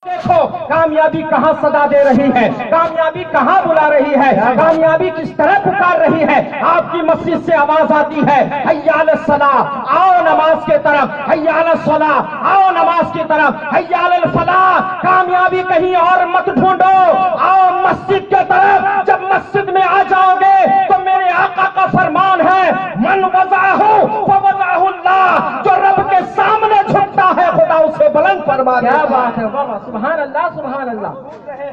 دیکھو کامیابی کہاں صدا دے رہی ہے، کامیابی کہاں بلا رہی ہے، کامیابی کس طرح پکار رہی ہے۔ آپ کی مسجد سے آواز آتی ہے حی علی الصلاۃ، آؤ نماز کے طرف، حی علی الصلاۃ، آؤ نماز کی طرف، حی علی الفلاح۔ کامیابی کہیں اور مت ڈھونڈو، آؤ مسجد کے طرف۔ جب مسجد میں آ جاؤ گے تو میرے آقا کا فرمان ہے من وضعہ فوضعہ اللہ، جو رب کے سامنے جھکتا ہے خدا اسے بلند فرما دیتا ہے۔ کیا بات ہے، سبحان اللہ سبحان اللہ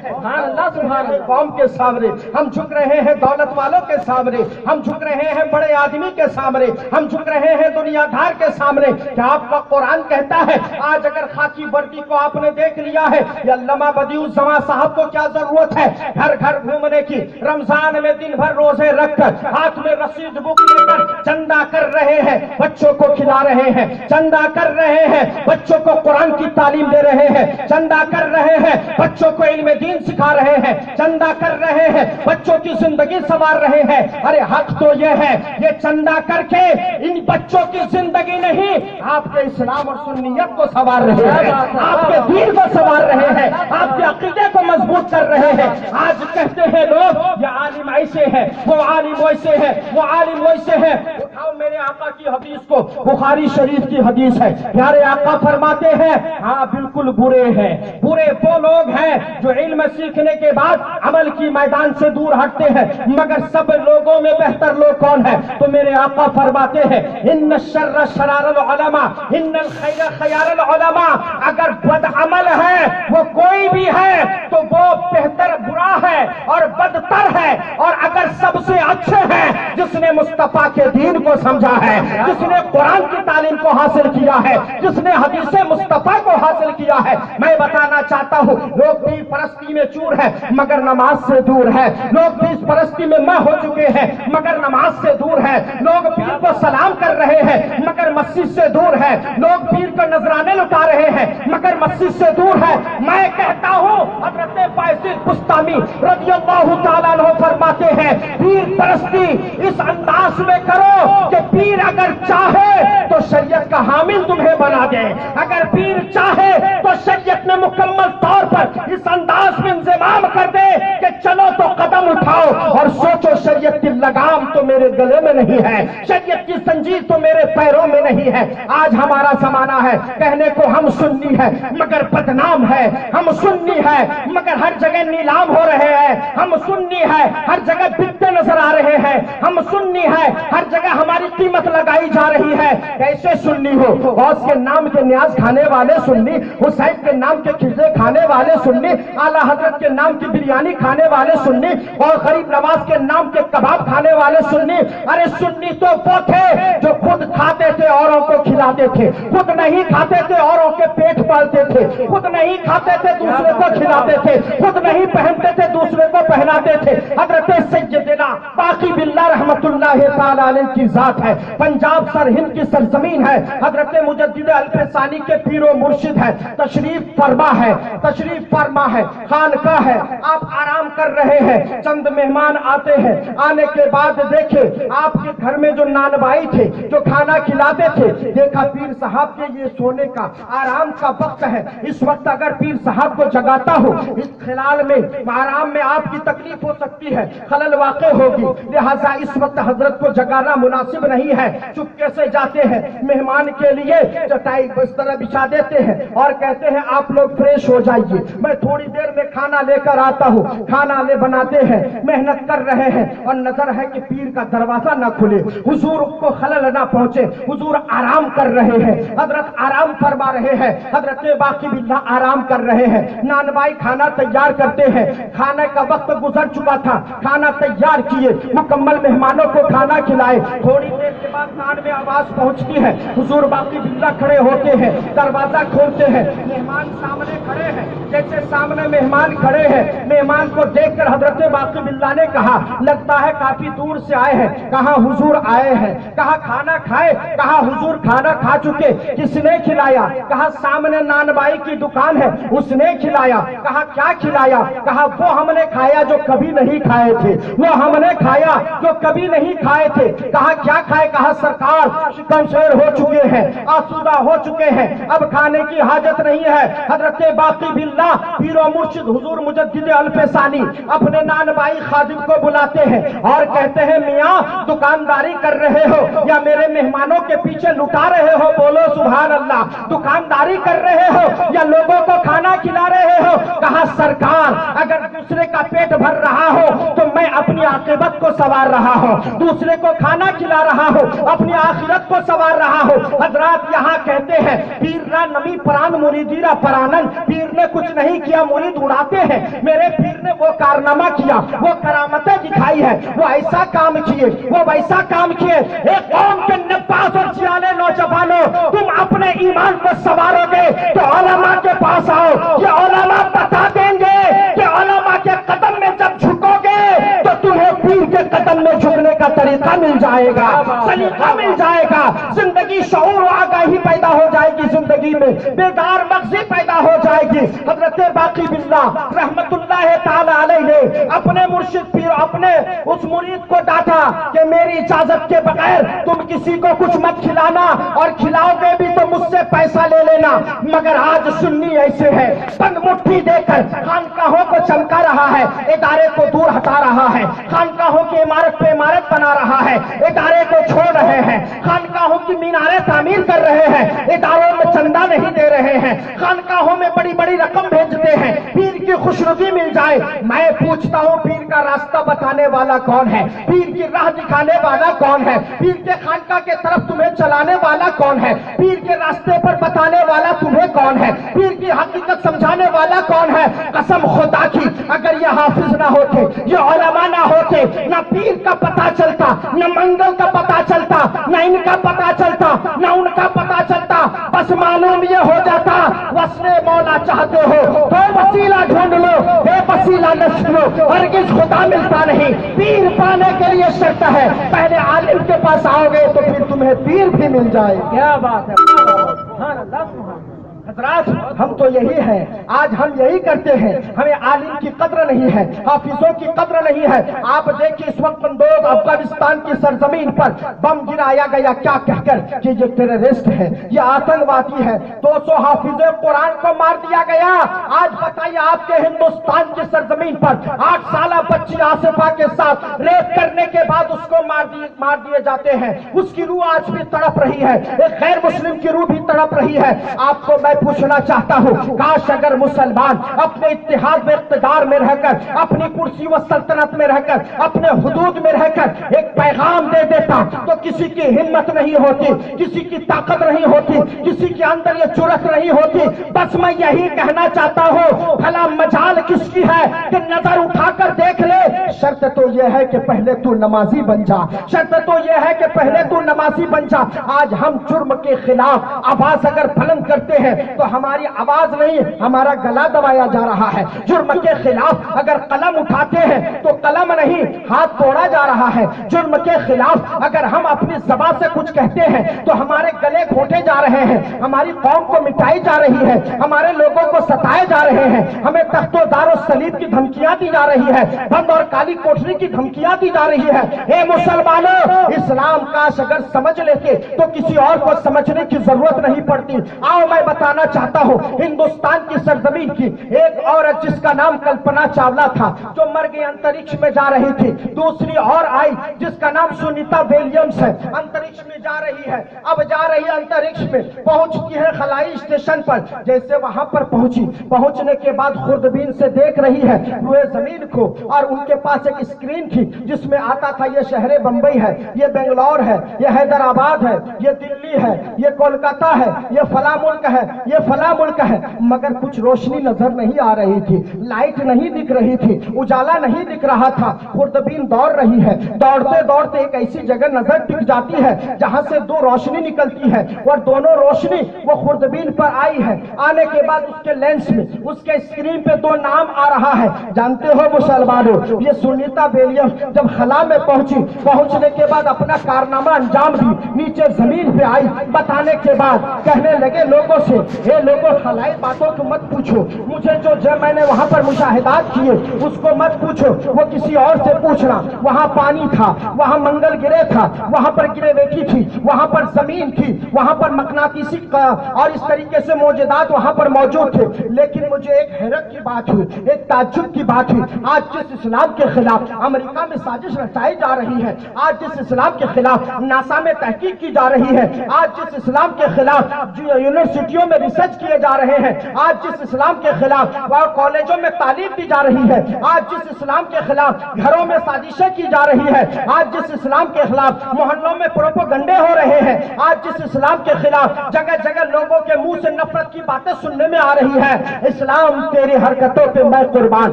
سبحان اللہ سبحان اللہ۔ قوم کے سامنے ہم جھک رہے ہیں، دولت والوں کے سامنے ہم جھک رہے ہیں، بڑے آدمی کے سامنے ہم جھک رہے ہیں، دنیا دار کے سامنے۔ کیا آپ کا قرآن کہتا ہے آج اگر خاکی وردی کو آپ نے دیکھ لیا ہے، یہ علامہ بدیع الزماں صاحب کو کیا ضرورت ہے گھر گھر گھومنے کی؟ رمضان میں دن بھر روزے رکھ کر ہاتھ میں رسید بک لے کر چندہ کر رہے ہیں، بچوں کو کھلا رہے ہیں، چندہ کر رہے ہیں، بچوں کو قرآن کی تعلیم دے رہے ہیں، چندہ کر رہے ہیں، بچوں کو علم دین سکھا رہے ہیں، چندہ کر رہے ہیں، بچوں کی زندگی سنوار رہے ہیں۔ ارے حق تو یہ ہے، یہ چندہ کر کے ان بچوں کی زندگی نہیں، آپ کے اسلام اور سنیت کو سنوار رہے ہیں، آپ کے دین کو سنوار رہے ہیں، آپ کے عقیدے کو مضبوط کر رہے ہیں۔ آج کہتے ہیں لوگ یہ عالم ایسے ہے، وہ عالم ویسے ہے، وہ عالم ویسے ہے۔ اٹھاؤ میرے آقا کی حدیث کو، بخاری شریف کی حدیث ہے، پیارے آقا فرماتے ہیں ہاں بالکل برے ہیں، برے وہ لوگ ہیں جو علم سیکھنے کے بعد عمل کی میدان سے دور ہٹتے ہیں، مگر سب لوگوں میں بہتر لوگ کون ہے؟ تو میرے آقا فرماتے ہیں ان الشر شرار العلماء ان الخیر خیار العلماء، اگر بد عمل ہے وہ کوئی بھی ہے تو وہ بہتر برا ہے اور بدتر ہے، اور اگر سب سے اچھے ہیں جس نے مصطفیٰ کے دین کو سمجھا ہے، جس نے قرآن کی تعلیم کو حاصل کیا ہے، جس نے حدیث مصطفیٰ کو حاصل کیا ہے۔ میں بتانا چاہتا ہوں لوگ پیر پرستی میں چور ہے مگر نماز سے دور ہے، لوگ پیر پرستی میں ماں ہو چکے ہیں مگر نماز سے دور ہے، لوگ پیر کو سلام کر رہے ہیں مگر مسجد سے دور ہے، لوگ پیر کو نذرانے لٹا رہے ہیں مگر مسجد سے دور ہے۔ میں کہتا ہوں حضرت فیض بستامی رضی اللہ تعالیٰ عنہ فرماتے ہیں پیر پرستی اس انداز میں کرو کہ پیر اگر چاہے تو شریعت کا حامل تمہیں بنا دے، اگر پیر چاہے تو شریعت میں مکمل طور پر اس انداز میں انضمام کر دے کہ چلو تو قدم اٹھاؤ اور سوچو شریعت کی لگام تو میرے گلے میں نہیں ہے، شریعت کی زنجیر تو میرے پیروں میں نہیں ہے۔ آج ہمارا زمانہ ہے کہنے کو ہم سنی ہے مگر بدنام ہے، ہم سنی ہے مگر ہر جگہ نیلام ہو رہے ہیں، ہم سنی ہے ہر جگہ بکتے نظر آ رہے ہیں، ہم سنی ہے ہر جگہ ہماری قیمت لگائی جا رہی ہے۔ کیسے سنی ہو؟ غوث کے نام کے نیاز کھانے والے سنی، حسین کے نام کے کھجے کھانے والے سنی، اعلیٰ حضرت کے نام کی بریانی کھانے والے سنی، اور غریب نواز کے نام کے کباب کھانے والے سنی۔ ارے سنی تو وہ تھے جو خود کھاتے تھے اوروں کو کھلاتے تھے، خود نہیں کھاتے تھے اوروں کے پیٹ پالتے تھے، خود نہیں کھاتے تھے دوسرے کو کھلاتے تھے، خود نہیں پہنتے تھے دوسرے کو پہناتے تھے۔ حضرت سیدنا باقی باللہ رحمت اللہ تعالی علیہ کی ذات ہے، پنجاب سر ہند کی سرزمین ہے، حضرت مجدد الف ثانی کے پیر و مرشد ہے، تشریف فرما ہے، تشریف فرما ہے، خانقاہ ہے۔ آپ آرام کر رہے ہیں، چند مہمان آتے ہیں، آنے کے بعد دیکھے آپ کے گھر میں جو نان بھائی تھے جو کھانا کھلاتے تھے، دیکھا پیر صاحب کے یہ سونے کا آرام کا وقت ہے، اس وقت اگر پیر صاحب کو جگاتا ہو اس خلال میں آرام میں آپ کی تکلیف ہو سکتی ہے، خلل واقع ہوگی، لہذا اس وقت حضرت کو جگانا مناسب نہیں ہے۔ چپکے سے جاتے ہیں، مہمان کے لیے چٹائی بستر بچھا دیتے ہیں اور کہتے ہیں آپ لوگ فریش ہو جائیے، میں تھوڑی دیر میں کھانا لے کر آتا ہوں۔ کھانا لے بناتے ہیں، محنت کر رہے ہیں اور نظر ہے کہ پیر کا دروازہ نہ کھلے، حضور کو خلل نہ پہنچے، حضور آرام کر رہے ہیں، حضرت آرام فرما رہے ہیں، حضرت باقی باللہ آرام کر رہے ہیں۔ نان بھائی کھانا تیار کرتے ہیں، کھانے کا وقت گزر چکا تھا، کھانا تیار کیے، مکمل مہمانوں کو کھانا کھلائے۔ تھوڑی دیر کے بعد کان میں آواز پہنچتی ہے، حضور باقی باللہ کھڑے ہوتے ہیں، دروازہ کھولتے ہیں، مہمان سامنے کھڑے ہیں، جیسے سامنے مہمان کھڑے ہیں، مہمان کو دیکھ کر حضرت باقی باللہ نے کہا لگتا ہے کافی دور سے آئے ہیں، کہا حضور آئے ہیں، کہا کھانا کھائے، کہا حضور کھانا کھا چکے، کس نے کھلایا؟ کہا سامنے نان بائی کی دکان ہے اس نے کھلایا۔ کہا کیا کھلایا؟ کہا وہ ہم نے کھایا جو کبھی نہیں کھائے تھے، وہ ہم نے کھایا جو کبھی نہیں کھائے تھے۔ کہا کیا کھائے؟ کہا سرکار شکم شیر ہو چکے ہیں، آسودہ ہو چکے ہیں، اب کھانے کی حاجت نہیں ہے۔ حضرت باقی باللہ پیر و مرشد حضور مجدد الفسانی اپنے نانبائی خادم کو بلاتے ہیں اور کہتے ہیں میاں دکانداری کر رہے ہو یا میرے مہمانوں کے پیچھے لٹا رہے ہو؟ بولو سبحان اللہ. دکانداری کر رہے ہو یا لوگوں کو کھانا کھلا رہے ہو؟ کہا سرکار اگر دوسرے کا پیٹ بھر رہا ہو تو میں اپنی عاقبت کو سنوار رہا ہوں، دوسرے کو کھانا کھلا رہا ہوں، اپنی آخرت کو سنوار رہا ہوں. حضرات یہاں کہتے ہیں پیر را نمی پران مریدی را پرانن، پیر نے کچھ نہیں کیا مرید اڑاتے ہیں. میرے پیر نے وہ کارنامہ کیا، وہ کرامتیں دکھائی ہے، وہ ایسا کام کیے، وہ ویسا کام کیے. ایک قوم کے 90 اور 46 نوجوانوں تم اپنے ایمان کو سنوارو گے تو علماء کے پاس آؤ. یہ علماء بتا دیں گے کہ علماء کے قدم میں جب جھکو گے تو تمہیں پیر کے قدم میں جھکنے کا طریقہ مل جائے گا، سلیقہ مل جائے گا. زندگی شعور و آگاہی پیدا ہو جائے گی، زندگی میں بیدار مغزی پیدا ہو جائے گی. حضرت باقی باللہ رحمت اللہ تعالی علیہ نے اپنے مرشد پیر اپنے اس مرید کو ڈانٹا کہ میری اجازت کے بغیر تم کسی کو کچھ مت کھلانا، اور کھلاؤ گے بھی تو مجھ سے پیسہ لے لینا. مگر آج سنی ایسے ہے، بند مٹھی دے کر خانقاہوں کو چمکا رہا ہے، ادارے کو دور ہٹا رہا ہے، خانقاہوں کی عمارت پہ عمارت بنا رہا ہے، ادارے کو چھوڑ رہے ہیں، خانقاہوں کی میناریں تعمیر کر رہے ہیں، اداروں میں چندہ نہیں دے رہے ہیں، خانقاہوں میں بڑی بڑی رقم بھیجتے ہیں پیر کی خوشنودی مل جائے. میں پوچھتا ہوں پیر کا راستہ بتانے والا کون ہے؟ پیر کی راہ دکھانے والا کون ہے؟ پیر کے خانقاہ کے طرف تمہیں چلانے والا کون ہے؟ پیر کے راستے پر بتانے والا تمہیں کون ہے؟ پیر کی حقیقت سمجھانے والا کون ہے؟ قسم خدا کی اگر یہ حافظ نہ ہوتے، یہ علماء نہ ہوتے، نہ پیر کا پتہ چلتا، نہ منگل کا پتہ چلتا، نہ ان کا پتہ چلتا، نہ ان کا پتہ چلتا. بس معلوم یہ ہو جاتا وصل مولا چاہتے ہو تو وسیلہ ڈھونڈ لو، بے وسیلہ نہ چھوڑو، ہرگز خدا ملتا نہیں. پیر پانے کے لیے شرط ہے پہلے عالم کے پاس آؤ گے تو پھر تمہیں پیر بھی مل جائے. کیا بات ہے، سبحان اللہ سبحان. حضرات ہم تو یہی ہے، آج ہم یہی کرتے ہیں. ہمیں عالم کی قدر نہیں ہے، حافظوں کی قدر نہیں ہے. آپ دیکھیں اس وقت بندوق افغانستان کی سرزمین پر بم گرایا گیا کیا کہہ کر کہ یہ ٹیررسٹ ہے، یہ آتنکوادی ہے. 200 حافظ قرآن کو مار دیا گیا. آج بتائیے آپ کے ہندوستان کی سرزمین پر 8 سالہ بچی آصفہ کے ساتھ ریپ کرنے کے بعد اس کو مار دیے جاتے ہیں. اس کی روح آج بھی تڑپ رہی ہے، ایک غیر مسلم کی روح بھی تڑپ رہی ہے. آپ کو میں پوچھنا چاہتا ہوں کاش اگر مسلمان اپنے اتحاد و اقتدار میں رہ کر، اپنی کرسی و سلطنت میں رہ کر، اپنے حدود میں رہ کر ایک پیغام دے دیتا تو کسی کی ہمت نہیں ہوتی، کسی کی طاقت نہیں ہوتی، کسی کے اندر یہ جرأت نہیں ہوتی. بس میں یہی کہنا چاہتا ہوں بھلا مجال کس کی ہے کہ نظر اٹھا کر دیکھ لے. شرط تو یہ ہے کہ پہلے تو نمازی بن جا، شرط تو یہ ہے کہ پہلے تو نمازی بن جا. آج ہم جرم کے خلاف آواز اگر بلند کرتے ہیں تو ہماری آواز نہیں، ہمارا گلا دبایا جا رہا ہے. جرم کے خلاف اگر قلم اٹھاتے ہیں تو قلم نہیں، ہاتھ توڑا جا رہا ہے. جرم کے خلاف اگر ہم اپنی زبان سے کچھ کہتے ہیں تو ہمارے گلے گھونٹے جا رہے ہیں، ہماری قوم کو مٹائی جا رہی ہے، ہمارے لوگوں کو ستائے جا رہے ہیں، ہمیں تخت و دار و صلیب کی دھمکیاں دی جا رہی ہے، بند اور کالی کوٹری کی دھمکیاں دی جا رہی ہے. اے مسلمانوں، اسلام کاش اگر سمجھ لیتے تو کسی اور کو سمجھنے کی ضرورت نہیں پڑتی. آؤ میں بتانا چاہتا ہوں ہندوستان کی سرزمین کی ایک عورت جس کا نام کلپنا چاولہ تھا جو مر گئی، انترکش میں جا رہی تھی. دوسری اور آئی جس کا نام سنیتا ولیمز ہے، انترکش میں جا رہی ہے. اب جا رہی ہے انترکش میں، پہنچتی ہے خلائی اسٹیشن پر. جیسے وہاں پر پہنچنے کے بعد خوردبین سے دیکھ رہی ہے روئے زمین کو، اور ان کے پاس ایک اسکرین تھی جس میں آتا تھا یہ شہر بمبئی ہے، یہ بنگلور ہے، یہ حیدرآباد ہے، یہ دلی ہے، یہ کولکاتہ ہے، یہ فلاں ملک ہے، یہ فلاں ملک ہے. مگر کچھ روشنی نظر نہیں آ رہی تھی، لائٹ نہیں دکھ رہی تھی، اجالا نہیں دکھ رہا تھا. خوردبین دوڑ رہی ہے، دوڑتے دوڑتے ایک ایسی جگہ نظر ٹک جاتی ہے جہاں سے 2 روشنی نکلتی ہے، اور دونوں روشنی وہ خوردبین پر آئی ہے. آنے کے بعد اس کے لینس میں، اس کے اسکرین پہ 2 نام آ رہا رہا ہے. جانتے ہو مسلمانوں, یہ سنیتا ولیمز جب خلا میں پہنچی, پہنچنے کے بعد اپنا کارنامہ انجام دی, نیچے زمین پہ آئی, بتانے کے بعد کہنے لگے لوگوں سے, اے لوگوں خلائی باتوں کو مت پوچھو, مجھے جو میں نے وہاں پر مشاہدات کیے اس کو مت پوچھو, وہ کسی اور سے پوچھنا. وہاں پانی تھا, وہاں منگل گرہ تھا, وہاں پر گریویٹی تھی, وہاں پر زمین تھی, وہاں پر مقناطیسی اور اس طریقے سے موجودات وہاں پر موجود تھے. لیکن مجھے ایک حیرت کی بات ہوئی, ایک تعجب کی بات ہوئی, آج جس اسلام کے خلاف امریکہ میں سازش رچائی جا رہی ہے, آج جس اسلام کے خلاف ناسا میں تحقیق کی جا رہی ہے, آج جس اسلام کے خلاف یونیورسٹیوں میں ریسرچ کیے جا رہے ہیں, آج جس اسلام کے خلاف کالجوں میں تعلیم دی جا رہی ہے, آج جس اسلام کے خلاف گھروں میں سازشیں کی جا رہی ہے, آج جس اسلام کے خلاف محلوں میں پروپیگنڈے ہو رہے ہیں, آج جس اسلام کے خلاف جگہ جگہ لوگوں کے منہ سے نفرت کی باتیں سننے میں آ رہی ہے, اسلام تیری حرکتوں پہ میں قربان,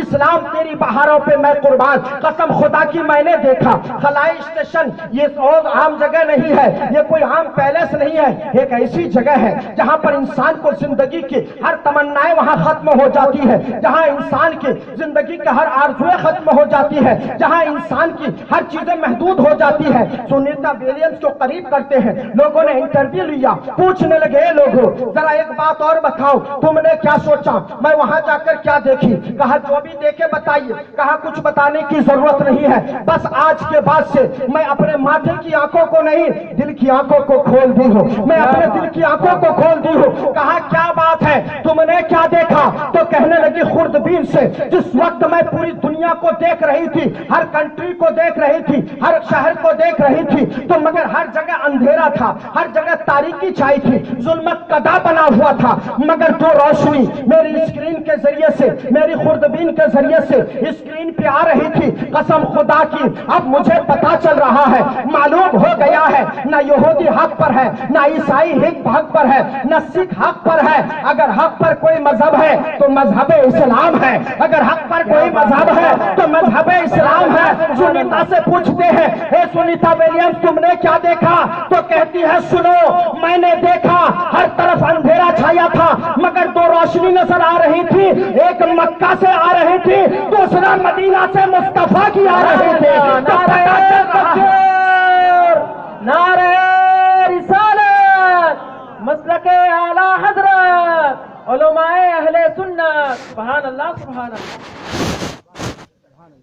اسلام تیری بہاروں پہ میں قربان. قسم خدا کی میں نے دیکھا خلائی اسٹیشن یہ عام جگہ نہیں ہے, یہ کوئی عام پیلیس نہیں ہے, ایک ایسی جگہ ہے جہاں پر انسان کو زندگی کی ہر تمنائیں وہاں ختم ہو جاتی ہے, جہاں انسان کی زندگی کا ہر آرزویں ختم ہو جاتی ہے, جہاں انسان کی ہر چیزیں محدود ہو جاتی ہے. سنیتا ولیمز کو قریب کرتے ہیں, لوگوں نے انٹرویو لیا, پوچھنے لگے لوگوں ذرا ایک بات اور بتاؤ, تم نے کیا سوچا, میں وہاں جا کر کیا دیکھی. کہا جو بھی دیکھے بتائیے. کہا کچھ بتانے کی ضرورت نہیں ہے, بس آج کے بعد سے میں اپنے ماتھے کی آنکھوں کو نہیں دل کی آنکھوں کو کھول دی ہوں, میں اپنے دل کی آنکھوں کو کھول دی ہوں. کہا کیا بات ہے, تم نے کیا دیکھا. تو کہنے لگی خوردبین سے جس وقت میں پوری دنیا کو دیکھ رہی تھی, ہر کنٹری کو دیکھ رہی تھی, ہر شہر کو دیکھ رہی تھی, تو مگر ہر جگہ اندھیرا تھا, ہر جگہ تاریکی چھائی تھی, ظلمت قدا بنا ہوا تھا, مگر جو روشنی میری اسکرین کے ذریعے سے, میری خوردبین کے ذریعے سے اسکرین پہ آ رہی تھی, قسم خدا کی اب مجھے پتا چل رہا ہے, معلوم ہو گیا ہے نہ یہودی حق پر ہے, نہ عیسائی حق پر ہے, نہ سکھ حق پر ہے. اگر حق پر کوئی مذہب ہے تو مذہب اسلام ہے, اگر حق پر کوئی مذہب ہے تو مذہب اسلام ہے. سنیتا سے پوچھتے ہیں, اے سنیتا ولیمز تم نے کیا دیکھا. تو کہتی ہے سنو, میں نے دیکھا ہر طرف اندھیرا چھایا تھا, مگر دو روشنی نظر آ رہی تھی, ایک مکہ سے آ رہی تھی, دوسرا مدینہ سے مصطفیٰ کی آ رہی تھی. نعرہ رسالت, مسلک اعلی حضرت, علماء اہل سنت. سبحان اللہ سبحان اللہ.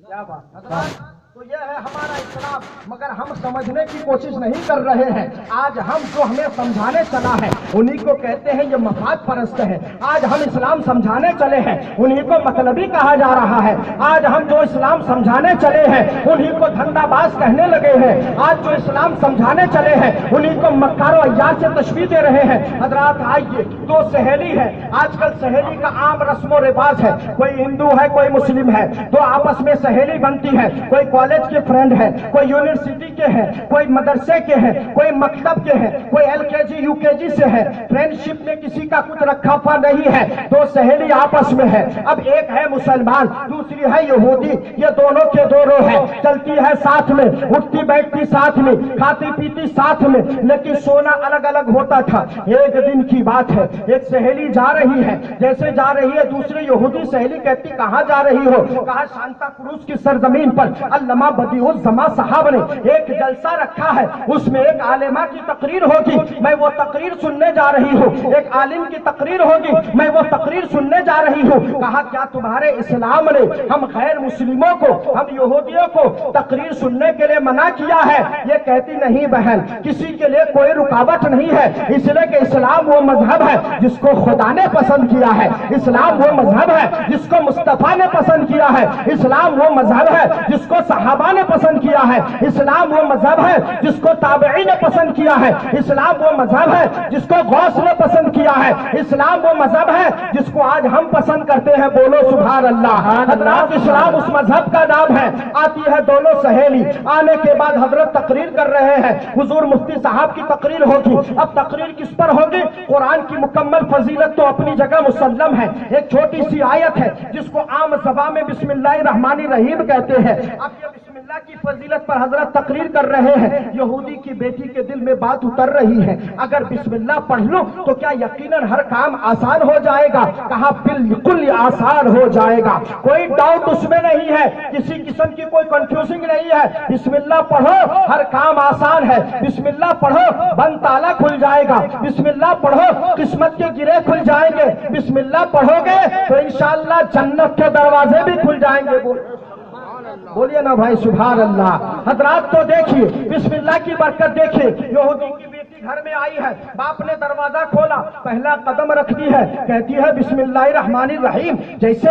کیا بات. تو یہ ہے ہمارا اسلام, مگر ہم سمجھنے کی کوشش نہیں کر رہے ہیں. آج ہم جو ہمیں سمجھانے چلا ہے انہی کو کہتے ہیں یہ مفاد پرست ہے. آج ہم اسلام سمجھانے چلے ہیں انہی کو مطلبی کہا جا رہا ہے. آج ہم جو اسلام سمجھانے چلے ہیں انہی کو دھندا باز کہنے لگے ہیں. آج جو اسلام سمجھانے چلے ہیں انہی کو مکار و عیار سے تشبیہ دے رہے ہیں. حضرات آئیے, دو سہیلی ہے, آج کل سہیلی کا عام رسم و رواج ہے, کوئی ہندو ہے کوئی مسلم ہے, تو آپس میں سہیلی بنتی ہے, کوئی کالج کے فرینڈ ہے, کوئی یونیورسٹی کے ہیں, کوئی مدرسے کے ہیں, کوئی مکتب کے ہیں, کوئی LKG UKG سے ہے. فرینڈشپ میں کسی کا کچھ رکھا پا نہیں ہے, دو سہیلی آپس میں ہے. اب ایک ہے مسلمان, دوسری ہے یہودی, یہ دونوں کے دونوں ہے, چلتی ہے ساتھ میں, اٹھتی بیٹھتی ساتھ میں, کھاتی پیتی ساتھ میں, لیکن سونا الگ الگ ہوتا تھا. ایک دن کی بات ہے, ایک سہیلی جا رہی ہے, جیسے جا رہی ہے دوسری یہودی سہیلی کہتی کہاں جا رہی ہو. کہا سانتا کروز کی سرزمین پر علامہ بدیع الزماں صاحب نے ایک جلسہ رکھا ہے, اس میں ایک عالمہ کی تقریر ہوگی, میں وہ تقریر سننے جا رہی ہوں. ایک عالم کی تقریر ہوگی, میں وہ تقریر سننے جا رہی ہوں. کہا کیا تمہارے اسلام نے ہم غیر مسلموں کو, ہم یہودیوں کو تقریر سننے کے لیے منع کیا ہے. یہ کہتی نہیں بہن, کسی کے لیے کوئی رکاوٹ نہیں ہے, اس لیے کہ اسلام وہ مذہب ہے جس کو خدا نے پسند کیا ہے, اسلام وہ مذہب ہے جس کو مصطفیٰ نے پسند کیا ہے, اسلام وہ مذہب ہے جس کو صحابہ نے پسند کیا ہے, اسلام وہ مذہب ہے جس کو تابعی نے پسند کیا ہے, اسلام وہ مذہب ہے جس کو غوث نے پسند کیا ہے, اسلام وہ مذہب ہے جس کو آج ہم پسند کرتے ہیں. بولو سبحان اللہ. حضرات اسلام اس مذہب کا نام ہے. آتی ہے دونوں سہیلی, آنے کے بعد حضرت تقریر کر رہے ہیں, حضور مفتی صاحب کی تقریر ہوگی. اب تقریر کس پر ہوگی؟ قرآن کی مکمل فضیلت تو اپنی جگہ مسلم ہے, ایک چھوٹی سی آیت ہے جس کو عام زبان میں بسم اللہ الرحمن الرحیم کہتے ہیں. اب یہ بسم اللہ کی فضیلت پر حضرت تقریر کر رہے ہیں، یہودی کی بیٹی کے دل میں بات اتر رہی ہے، اگر بسم اللہ پڑھ لوں تو کیا یقیناً ہر کام آسان ہو جائے گا؟ کہا بالکل آسان ہو جائے گا، کوئی ڈاؤٹ اس میں نہیں ہے، کسی قسم کی کوئی کنفیوزنگ نہیں ہے۔ بسم اللہ پڑھو ہر کام آسان ہے، بسم اللہ پڑھو بند تالا کھل جائے گا، بسم اللہ پڑھو قسمت کے گرے کھل جائیں گے، بسم اللہ پڑھو گے تو انشاءاللہ جنت کے دروازے بھی کھل جائیں گے۔ بولیے نا بھائی سبحان اللہ۔ حضرات تو دیکھیے بسم اللہ کی برکت دیکھیے، یہودی کی بیٹی گھر میں آئی ہے، باپ نے دروازہ کھولا، پہلا قدم رکھتی ہے، کہتی ہے بسم اللہ الرحمن الرحیم، جیسے